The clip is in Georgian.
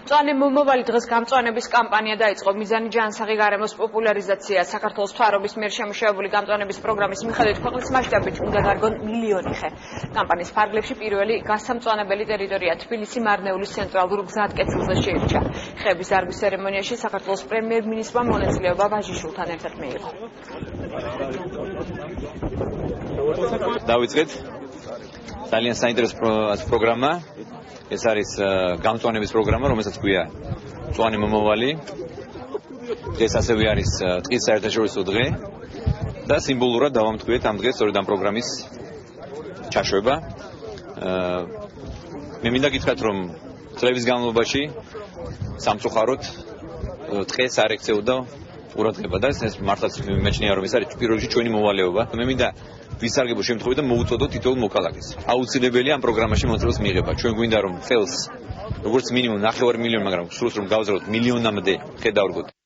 მწვანე მომავალი დღეს გამწვანების კამპანია დაიწყო. მიზანი ჯანსაღი გარემოს პოპულარიზაცია. საქართველოს მთავრობის მიერ შემუშავებული გამწვანების პროგრამის მიხედვით ქვეყნის მასშტაბით უნდა გარგონ მილიონი ხე. კამპანიის ფარგლებში პირველი გასამწვანებელი ტერიტორია თბილისი მარნეულის ცენტრალურ გზატკეცილზე შეირჩა. ხეების დარგვის ცერემონიაში საქართველოს პრემიერ-მინისტრმა მონაწილეობა ვაჟიშვილთან ერთად მიიღო. დავიწყეთ ძალიან საინტერესო პროგრამა. ეს არის გამწვანების პროგრამა, რომელსაც ქვია მწვანე მომავალი. დღეს ასევე არის ტყის საერთაშორისო დღე და სიმბოლურად დავამტკივეთ ამ დღეს სწორედ ამ პროგრამის ჩაშვება. მე მინდა გითხრათ, რომ წლების განმავლობაში სამწუხაროდ ტყეს არ ექცეოდა ყურადღება და ეს მართლაც მეჩნია, რომ ეს არის პირველ რიგში ჩვენი მოვალეობა. მე მინდა ვისარგებლო შემთხვევით და მოუწოდოთ თითოეულ მოქალაქეს. აუცილებელია ამ პროგრამაში მონაწილეობის მიღება. ჩვენ გვინდა რომ წელს როგორც მინიმუმ 9 მილიონი, მაგრამ სულს რომ გავზრდოთ მილიონამდე ხე დავრგოთ.